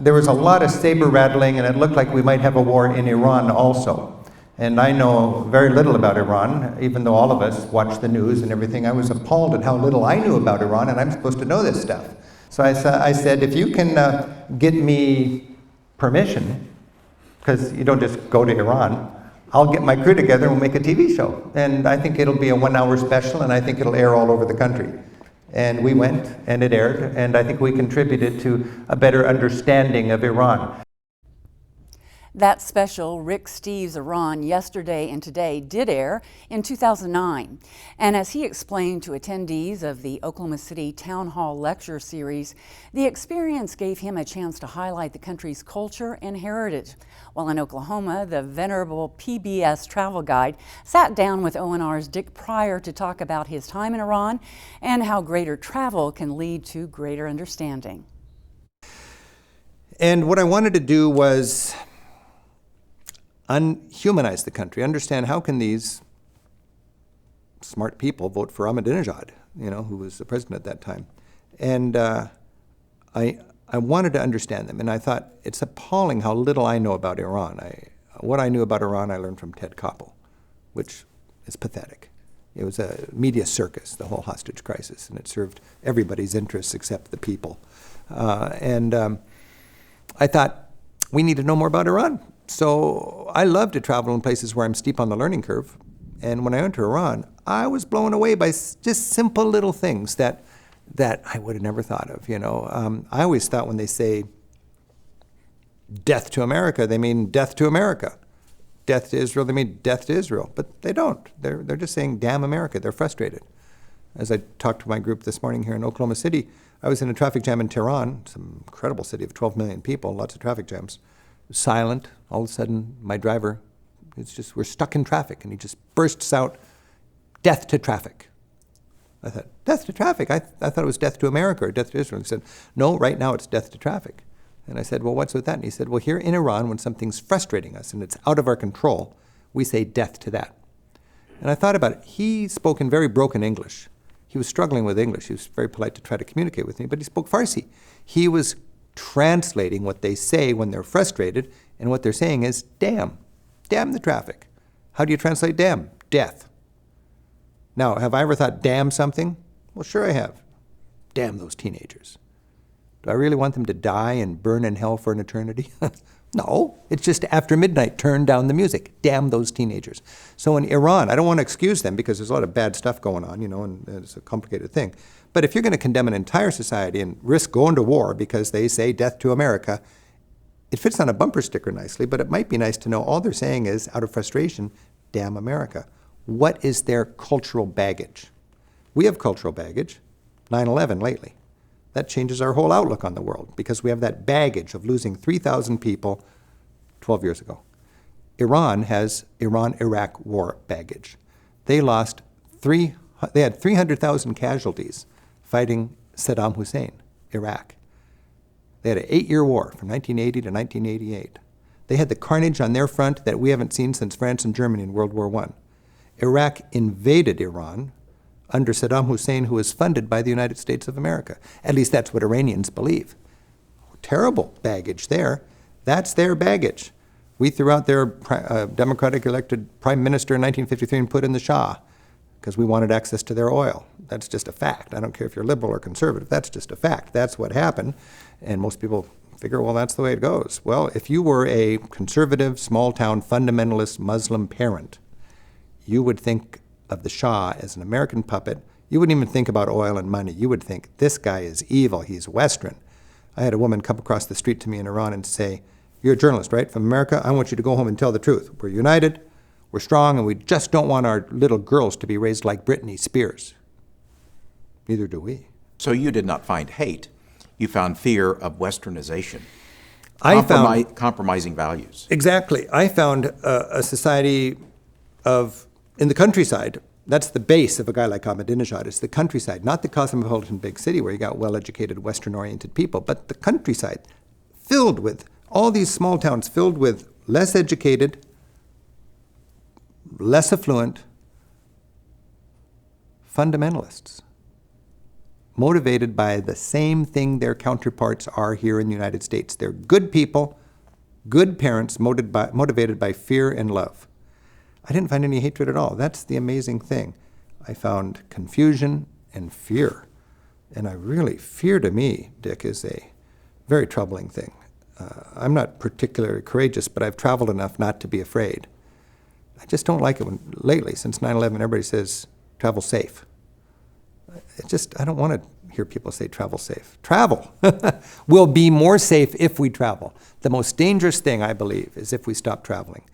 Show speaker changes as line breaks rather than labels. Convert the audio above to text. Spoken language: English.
there was a lot of saber rattling, and it looked like we might have a war in Iran also. And I know very little about Iran, even though all of us watch the news and everything. I was appalled at how little I knew about Iran, and I'm supposed to know this stuff. So I said, if you can get me permission, because you don't just go to Iran, I'll get my crew together and we'll make a TV show. And I think it'll be a 1-hour special, and I think it'll air all over the country. And we went, and it aired, and I think we contributed to a better understanding of Iran.
That special, Rick Steves' Iran Yesterday and Today, did air in 2009. And as he explained to attendees of the Oklahoma City Town Hall Lecture Series, the experience gave him a chance to highlight the country's culture and heritage. While in Oklahoma, the venerable PBS travel guide sat down with ONR's Dick Pryor to talk about his time in Iran and how greater travel can lead to greater understanding.
And what I wanted to do was unhumanize the country, understand how can these smart people vote for Ahmadinejad, who was the president at that time. And I wanted to understand them, and I thought, it's appalling how little I know about Iran. What I knew about Iran I learned from Ted Koppel, which is pathetic. It was a media circus, the whole hostage crisis, and it served everybody's interests except the people. I thought, we need to know more about Iran. So I love to travel in places where I'm steep on the learning curve. And when I went to Iran, I was blown away by just simple little things that I would have never thought of. I always thought when they say death to America, they mean death to America. Death to Israel, they mean death to Israel. But they don't. They're just saying, damn America. They're frustrated. As I talked to my group this morning here in Oklahoma City, I was in a traffic jam in Tehran, some incredible city of 12 million people, lots of traffic jams. Silent. All of a sudden, my driver, we're stuck in traffic, and he just bursts out, death to traffic. I thought, death to traffic? I thought it was death to America or death to Israel. He said, no, right now it's death to traffic. And I said, well, what's with that? And he said, well, here in Iran, when something's frustrating us and it's out of our control, we say death to that. And I thought about it. He spoke in very broken English. He was struggling with English. He was very polite to try to communicate with me, but he spoke Farsi. He was translating what they say when they're frustrated, and what they're saying is, damn the traffic. How do you translate damn? Death. Now, have I ever thought damn something? Well, sure I have. Damn those teenagers. Do I really want them to die and burn in hell for an eternity? No, it's just after midnight, turn down the music. Damn those teenagers. So in Iran, I don't want to excuse them because there's a lot of bad stuff going on, and it's a complicated thing. But if you're going to condemn an entire society and risk going to war because they say death to America, it fits on a bumper sticker nicely, but it might be nice to know all they're saying is, out of frustration, damn America. What is their cultural baggage? We have cultural baggage, 9/11 lately. That changes our whole outlook on the world because we have that baggage of losing 3,000 people 12 years ago. Iran has Iran-Iraq war baggage. They had 300,000 casualties fighting Saddam Hussein, Iraq. They had an 8-year war from 1980 to 1988. They had the carnage on their front that we haven't seen since France and Germany in World War I. Iraq invaded Iran under Saddam Hussein, who was funded by the United States of America. At least that's what Iranians believe. Terrible baggage there. That's their baggage. We threw out their democratic elected prime minister in 1953 and put in the Shah because we wanted access to their oil. That's just a fact. I don't care if you're liberal or conservative. That's just a fact. That's what happened. And most people figure, well, that's the way it goes. Well, if you were a conservative, small-town, fundamentalist Muslim parent, you would think of the Shah as an American puppet. You wouldn't even think about oil and money. You would think, this guy is evil, he's Western. I had a woman come across the street to me in Iran and say, you're a journalist, right, from America? I want you to go home and tell the truth. We're united, we're strong, and we just don't want our little girls to be raised like Britney Spears. Neither do we.
So you did not find hate. You found fear of Westernization. Compromising values.
Exactly. I found a society in the countryside. That's the base of a guy like Ahmadinejad. It's the countryside, not the cosmopolitan big city where you got well-educated, Western-oriented people, but the countryside filled with, all these small towns filled with less educated, less affluent fundamentalists. motivated by the same thing their counterparts are here in the United States. They're good people, good parents, motivated by fear and love. I didn't find any hatred at all. That's the amazing thing. I found confusion and fear. And fear to me, Dick, is a very troubling thing. I'm not particularly courageous, but I've traveled enough not to be afraid. I just don't like it when lately, since 9/11, everybody says, travel safe. I don't want to hear people say travel safe. Travel. We'll be more safe if we travel. The most dangerous thing, I believe, is if we stop traveling.